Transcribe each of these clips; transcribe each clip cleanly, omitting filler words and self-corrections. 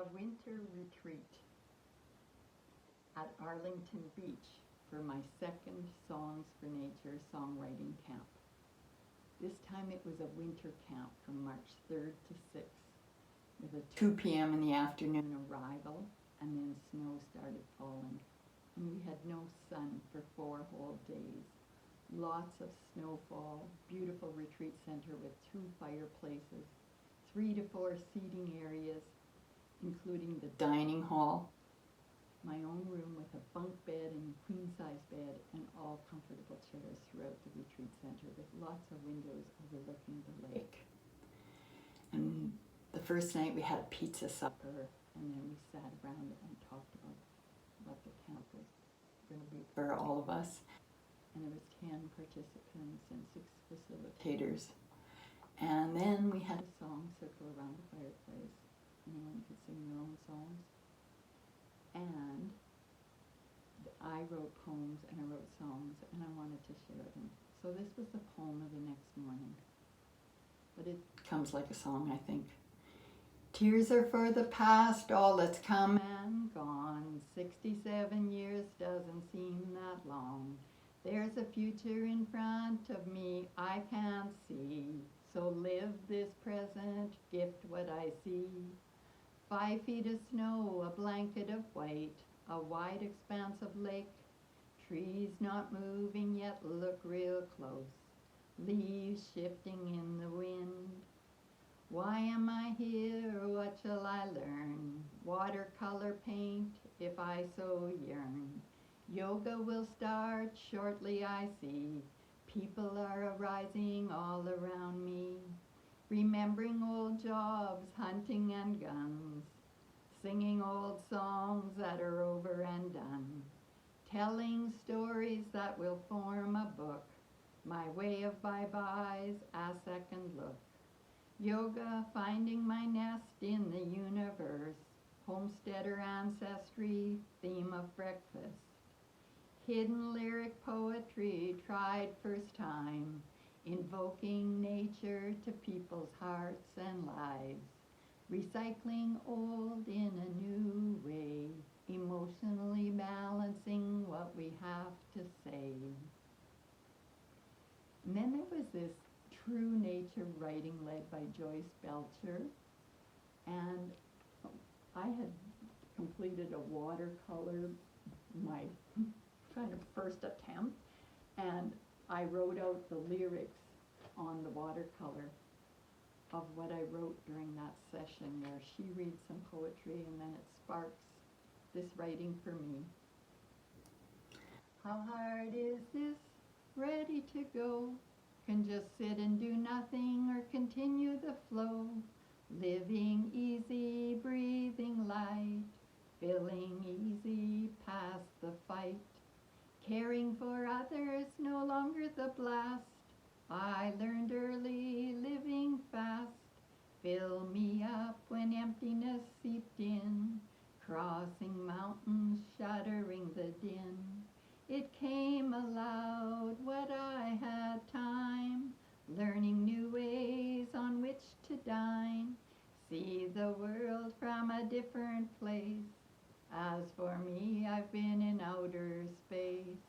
a winter retreat at Arlington Beach for my second Songs for Nature songwriting camp. This time it was a winter camp from March 3rd to 6th with a 2 p.m. in the afternoon arrival, and then snow started falling. And we had no sun for 4 whole days. Lots of snowfall, beautiful retreat center with 2 fireplaces, 3 to 4 seating areas, including the dining hall, my own room with a bunk bed and queen-size bed, and all comfortable chairs throughout the retreat center with lots of windows overlooking the lake. And the first night we had a pizza supper, and then we sat around and talked about what the camp was going to be for all of us. And there was 10 participants and 6 facilitators. And then we had a song circle around the fireplace. Anyone could sing their own songs. And I wrote poems and I wrote songs, and I wanted to share them. So this was the poem of the next morning. But it comes like a song, I think. Tears are for the past, all that's come and gone. 67 years doesn't seem that long. There's a future in front of me I can't see. So live this present, gift what I see. 5 feet of snow, a blanket of white, a wide expanse of lake. Trees not moving yet look real close. Leaves shifting in the wind. Why am I here? What shall I learn? Watercolor paint, if I so yearn. Yoga will start shortly, I see. People are arising all around me. Remembering old jobs, hunting and guns. Singing old songs that are over and done. Telling stories that will form a book. My way of bye-byes, a second look. Yoga, finding my nest in the universe. Homesteader ancestry, theme of breakfast. Hidden lyric poetry, tried first time. Invoking nature to people's hearts and lives. Recycling old in a new way. Emotionally balancing what we have to say. And then there was this true nature writing led by Joyce Belcher, and I had completed a watercolor, my kind of first attempt, and I wrote out the lyrics on the watercolor of what I wrote during that session, where she reads some poetry and then it sparks this writing for me. How hard is this? Ready to go. Can just sit and do nothing or continue the flow. Living easy, breathing light. Feeling easy past the fight. Caring for others, no longer the blast. I learned early, living fast. Fill me up when emptiness seeped in. Crossing mountains, shuddering the din. It came aloud, what I had time, learning new ways on which to dine, see the world from a different place. As for me, I've been in outer space.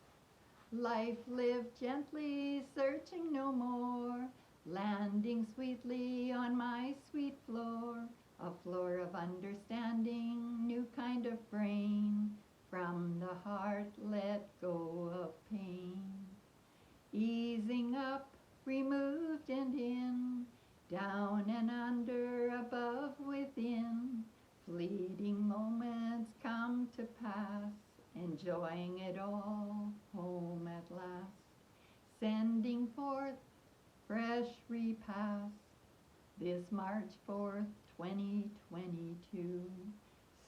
Life lived gently, searching no more, landing sweetly on my sweet floor, a floor of understanding, new kind of brain. From the heart, let go of pain. Easing up, removed and in, down and under, above, within. Fleeting moments come to pass, enjoying it all, home at last. Sending forth fresh repast, this March 4th, 2022.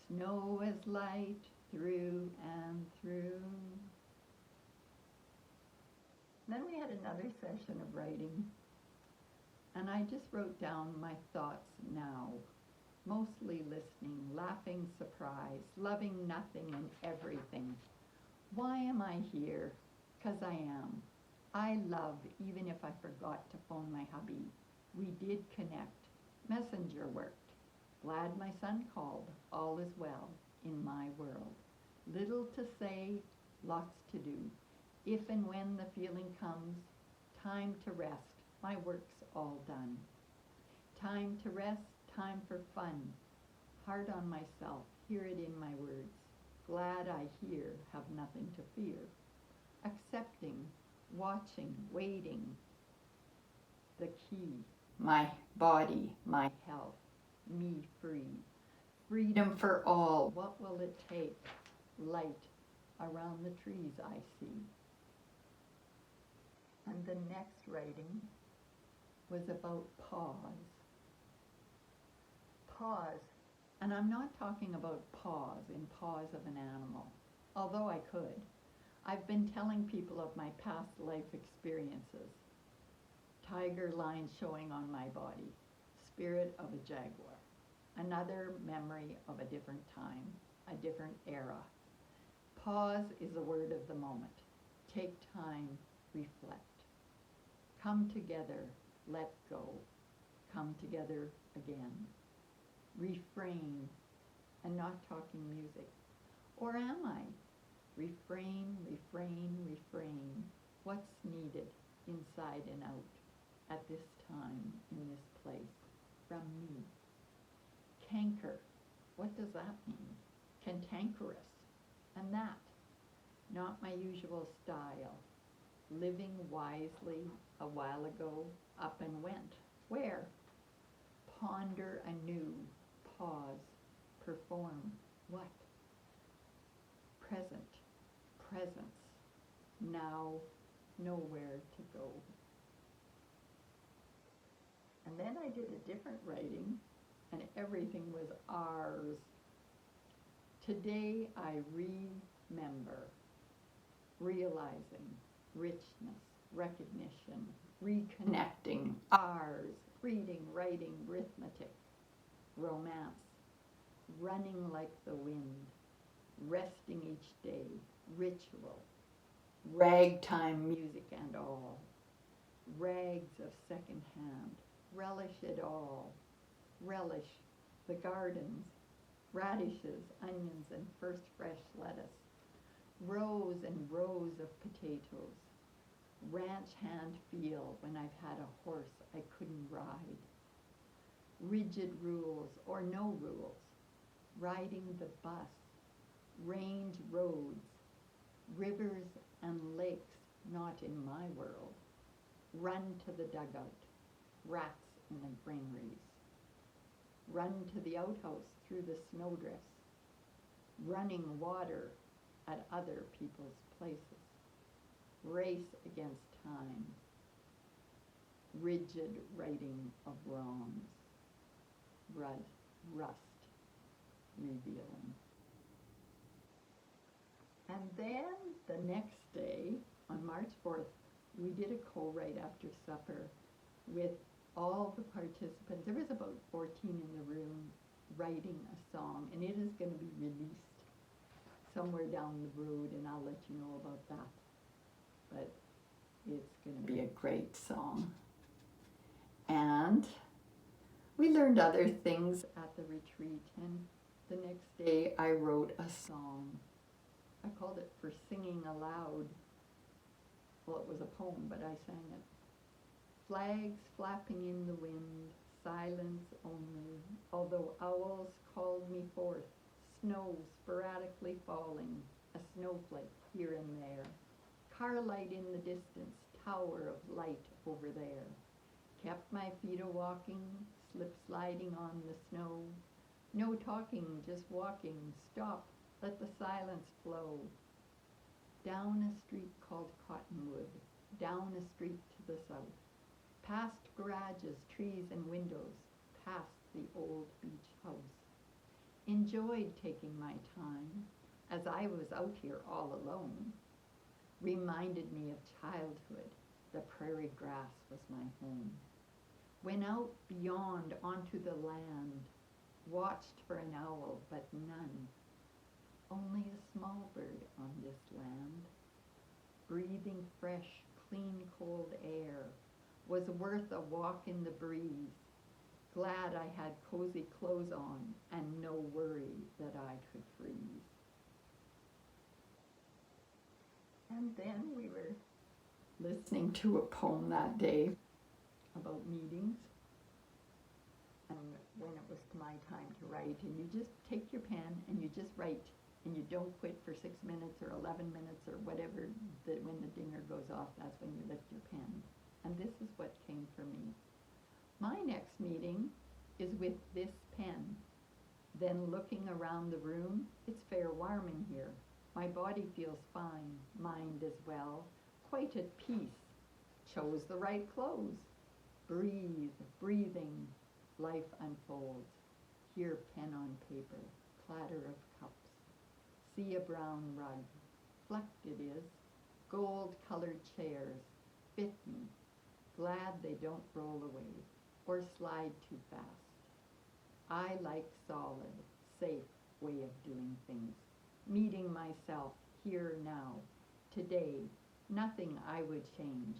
Snow is light, through and through. Then we had another session of writing, and I just wrote down my thoughts now, mostly listening, laughing, surprise, loving nothing and everything. Why am I here? 'Cause I am. I love, even if I forgot to phone my hubby. We did connect. Messenger worked. Glad my son called, all is well in my world. Little to say, lots to do. If and when the feeling comes, time to rest, my work's all done. Time to rest, time for fun. Hard on myself, hear it in my words. Glad I hear, have nothing to fear. Accepting, watching, waiting. The key, my body, my health, me free. Freedom for all. What will it take? Light around the trees I see. And the next writing was about pause. Pause. And I'm not talking about paws in paws of an animal, although I could. I've been telling people of my past life experiences. Tiger lines showing on my body, spirit of a jaguar, another memory of a different time, a different era. Pause is the word of the moment. Take time, reflect. Come together, let go. Come together again. Refrain, and not talking music. Or am I? Refrain, refrain, refrain. What's needed inside and out at this time, in this place, from me? Canker, what does that mean? Cantankerous, and that, not my usual style. Living wisely a while ago, up and went. Where? Ponder anew, pause, perform. What? Present, presence, now, nowhere to go. And then I did a different writing, and everything was ours. Today I remember, realizing, richness, recognition, reconnecting, ours, reading, writing, arithmetic, romance, running like the wind, resting each day, ritual, ragtime music and all, rags of second hand, relish it all, relish the gardens, radishes, onions, and first fresh lettuce, rows and rows of potatoes, ranch hand feel when I've had a horse I couldn't ride, rigid rules or no rules, riding the bus, range roads, rivers and lakes not in my world, run to the dugout, rats in the granaries, run to the outhouse through the snowdrifts, running water at other people's places, race against time, rigid righting of wrongs, rust revealing. And then the next day, on March 4th, we did a co-write after supper with all the participants. There was about 14 in the room writing a song, and it is going to be released somewhere down the road, and I'll let you know about that. But it's going to be a great song. And we learned other things at the retreat, and the next day I wrote a song. I called it For Singing Aloud. Well, it was a poem, but I sang it. Flags flapping in the wind, silence only, although owls called me forth, snow sporadically falling, a snowflake here and there. Car light in the distance, tower of light over there. Kept my feet a-walking, slip sliding on the snow. No talking, just walking, stop, let the silence flow. Down a street called Cottonwood, down a street to the south. Past garages, trees and windows, past the old beach house. Enjoyed taking my time, as I was out here all alone. Reminded me of childhood, the prairie grass was my home. Went out beyond onto the land, watched for an owl, but none. Only a small bird on this land. Breathing fresh, clean, cold air was worth a walk in the breeze. glad I had cozy clothes on and no worry that I could freeze. And then we were listening to a poem that day about meetings. And when it was my time to write, and you just take your pen and you just write, and you don't quit for 6 minutes or 11 minutes or whatever, when the dinger goes off, that's when you lift your pen. And this is what came for me. My next meeting is with this pen. Then looking around the room, it's fair warm in here. My body feels fine, mind as well, quite at peace. Chose the right clothes. Breathe, breathing, life unfolds. Here pen on paper, clatter of cups. See a brown rug, flecked it is, gold-colored chairs, fit me. Glad they don't roll away or slide too fast. I like solid, safe way of doing things. Meeting myself here now, today, nothing I would change.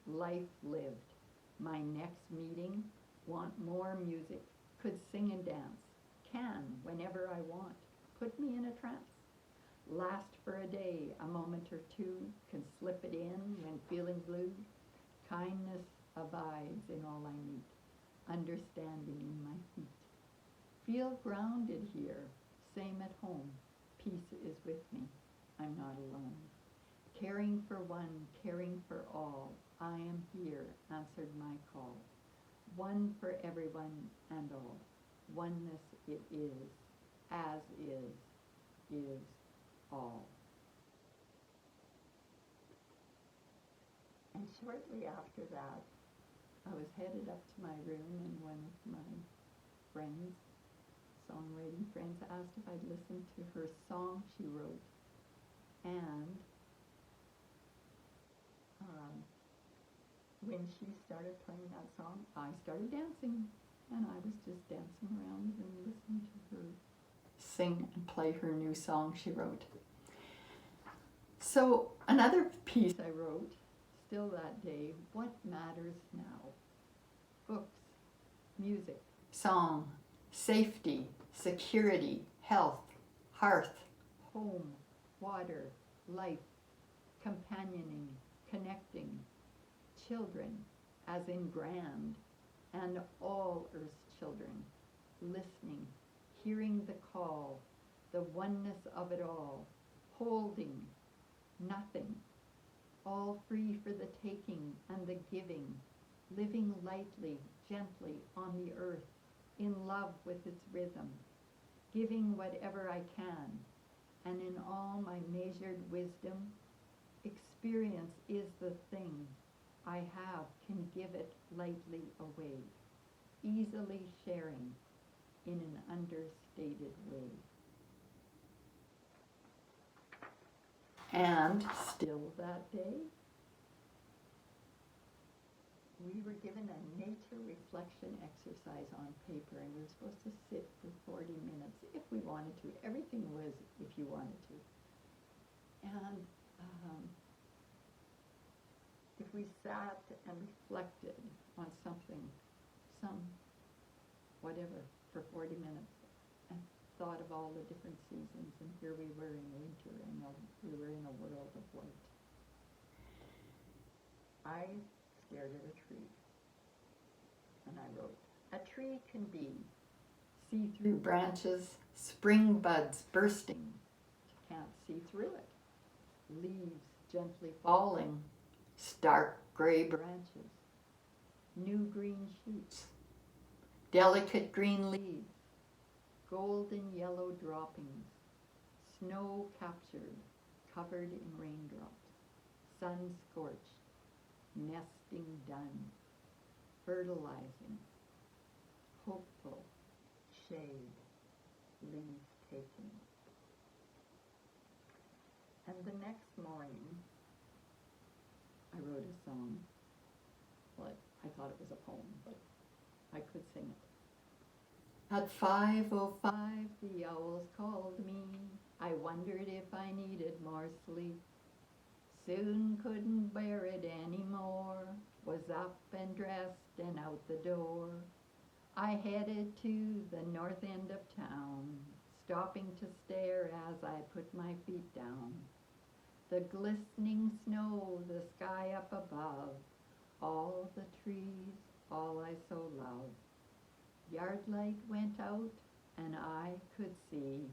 Life lived. My next meeting, want more music, could sing and dance, can whenever I want, put me in a trance. Last for a day, a moment or two, can slip it in when feeling blue. Kindness abides in all I meet, understanding in my feet. Feel grounded here, same at home, peace is with me, I'm not alone. Caring for one, caring for all, I am here, answered my call. One for everyone and all, oneness it is, as is all. And shortly after that, I was headed up to my room, and one of my friends, songwriting friends, asked if I'd listen to her song she wrote. And when she started playing that song, I started dancing, and I was just dancing around and listening to her sing and play her new song she wrote. So another piece I wrote, still that day, what matters now? Books, music, song, safety, security, health, hearth, home, water, life, companioning, connecting, children, as in grand, and all Earth's children, listening, hearing the call, the oneness of it all, holding, nothing, all free for the taking and the giving, living lightly, gently on the earth, in love with its rhythm, giving whatever I can, and in all my measured wisdom, experience is the thing I have, can give it lightly away, easily sharing in an understated way. And still that day, we were given a nature reflection exercise on paper, and we were supposed to sit for 40 minutes if we wanted to. Everything was if you wanted to. And if we sat and reflected on something, whatever, for 40 minutes, and thought of all the different seasons, and here we were in winter, and we were in a world of white. I stared at a tree, and I wrote, a tree can be see-through branches, spring buds bursting, you can't see through it, leaves gently falling, stark gray branches, new green shoots, delicate green leaves, golden yellow droppings, snow captured, covered in raindrops, sun scorched, nesting done, fertilizing, hopeful, shade, leave taking. And the next morning, I wrote a song. Well, I thought it was a poem, but I could sing it. At 5:05, the owls called me. I wondered if I needed more sleep. Soon couldn't bear it anymore. Was up and dressed and out the door. I headed to the north end of town, stopping to stare as I put my feet down. The glistening snow, the sky up above, all the trees, all I so love. Yard light went out, and I could see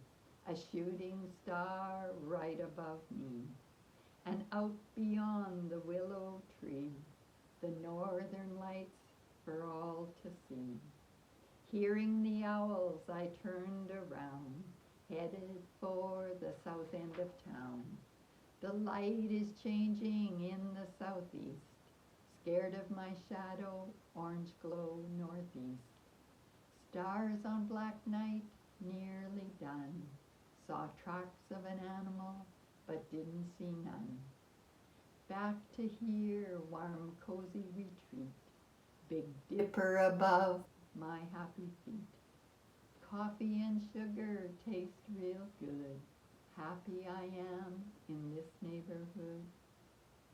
a shooting star right above me. And out beyond the willow tree, the northern lights for all to see. Hearing the owls, I turned around, headed for the south end of town. The light is changing in the southeast, scared of my shadow, orange glow northeast. Stars on black night, nearly done. Saw tracks of an animal, but didn't see none. Back to here, warm, cozy retreat. Big dipper above my happy feet. Coffee and sugar taste real good. Happy I am in this neighborhood.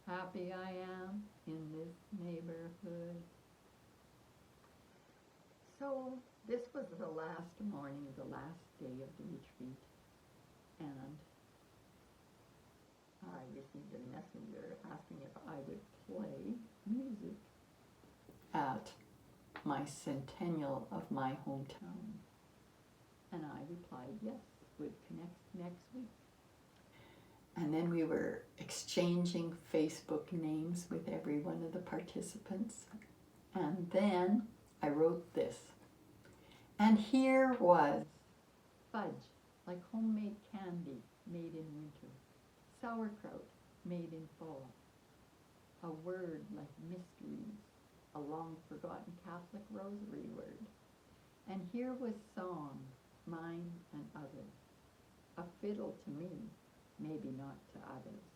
Happy I am in this neighborhood. So this was the last morning, the last day of the retreat. And I received a messenger asking if I would play music at my centennial of my hometown. And I replied, yes, would connect next week. And then we were exchanging Facebook names with every one of the participants. And then I wrote this. And here was fudge, like homemade candy made in winter. Sauerkraut made in fall. A word like mysteries, a long-forgotten Catholic rosary word. And here was song, mine and others. A fiddle to me, maybe not to others.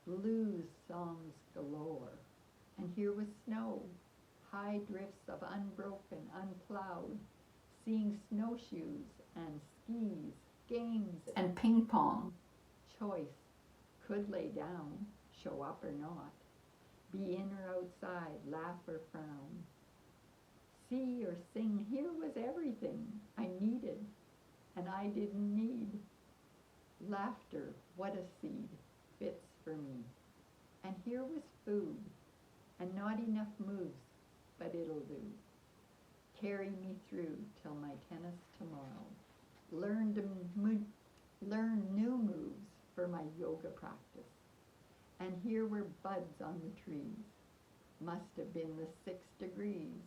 Blues songs galore. And here was snow, high drifts of unbroken, unplowed, seeing snowshoes and skis, games and ping pong. Choice, could lay down, show up or not, be in or outside, laugh or frown. See or sing, here was everything I needed and I didn't need. Laughter, what a seed, fits for me. And here was food, and not enough moves, but it'll do. Carry me through till my tennis tomorrow. Learn new moves for my yoga practice. And here were buds on the trees. Must have been the 6 degrees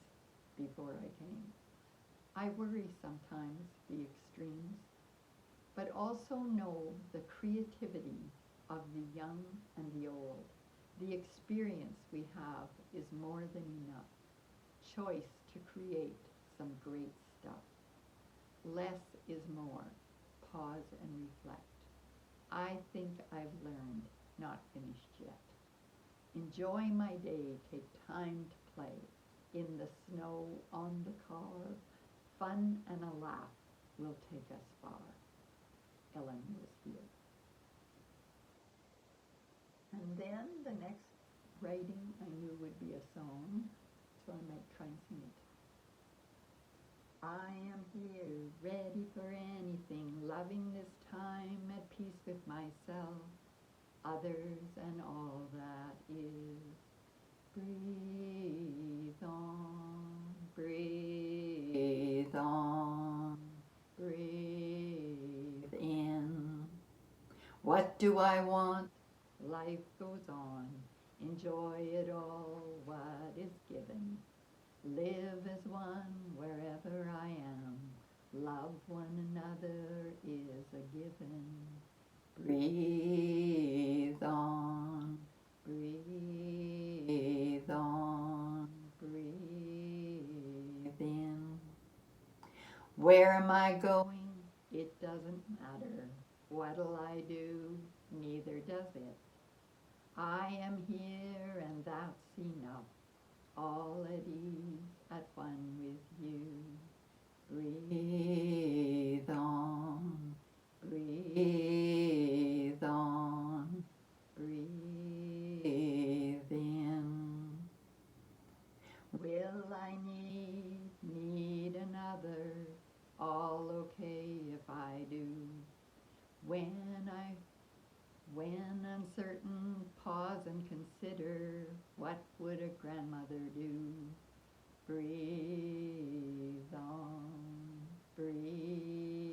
before I came. I worry sometimes the extremes, but also know the creativity of the young and the old. The experience we have is more than enough. Choice to create some great stuff. Less is more. Pause and reflect. I think I've learned, not finished yet. Enjoy my day, take time to play. In the snow, on the car, fun and a laugh will take us far. Ellen was here. And then the next writing I knew would be a song, so I might try and sing it. I am here, ready for anything, loving this time, at peace with myself, others and all that is. Breathe on, breathe on, breathe in. What do I want? Life goes on. Enjoy it all, what is given. Live as one wherever I am. Love one another is a given. Breathe on, breathe on, breathe in. Where am I going? It doesn't matter. What'll I do? Neither does it. I am here and that's enough. All at ease, at fun with you. Breathe on, breathe on, breathe in. Will I need all okay if I do. When uncertain, pause and consider, what would a grandmother do? Breathe on, breathe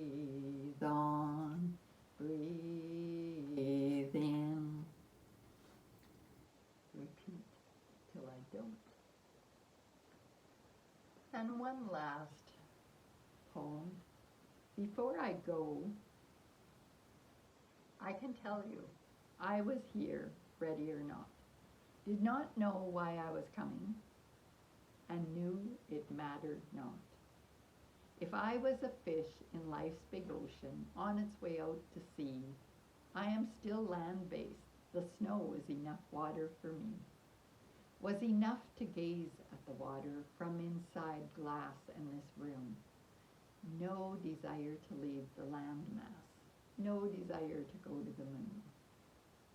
on, breathe in. Repeat till I don't. And one last poem. Before I go, I can tell you, I was here, ready or not. Did not know why I was coming, and knew it mattered not. If I was a fish in life's big ocean, on its way out to sea, I am still land-based. The snow was enough water for me. Was enough to gaze at the water from inside glass in this room. No desire to leave the landmass. No desire to go to the moon.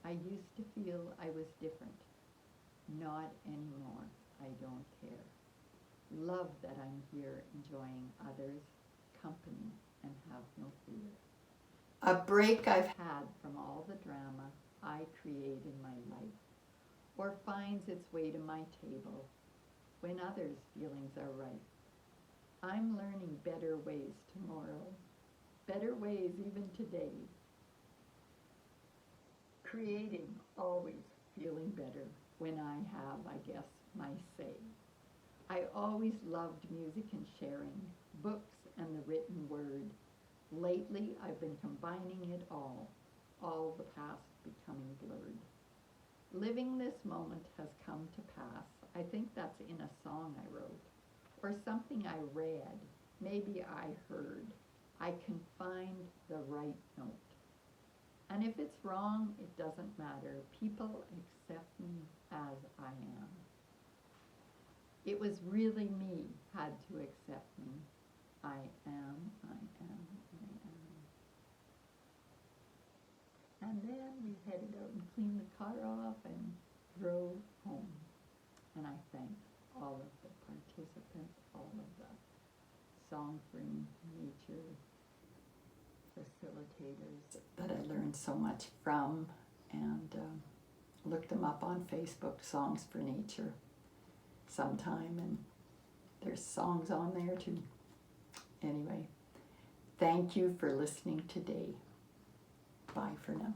I used to feel I was different. Not anymore. I don't care. Love that I'm here enjoying others' company and have no fear. A break I've had from all the drama I create in my life, or finds its way to my table when others' feelings are right. I'm learning better ways tomorrow, better ways even today. Creating, always feeling better when I have, I guess, my say. I always loved music and sharing, books and the written word. Lately, I've been combining it all the past becoming blurred. Living this moment has come to pass. I think that's in a song I wrote, or something I read, maybe I heard. I can find the right note. And if it's wrong, it doesn't matter. People accept me as I am. It was really me had to accept me. I am, I am, I am. And then we headed out and cleaned the car off and drove home. And I thank all of the participants, all of the Song for Nature facilitators that I learned so much from, and look them up on Facebook, Songs for Nature, sometime, and there's songs on there too. Anyway, thank you for listening today. Bye for now.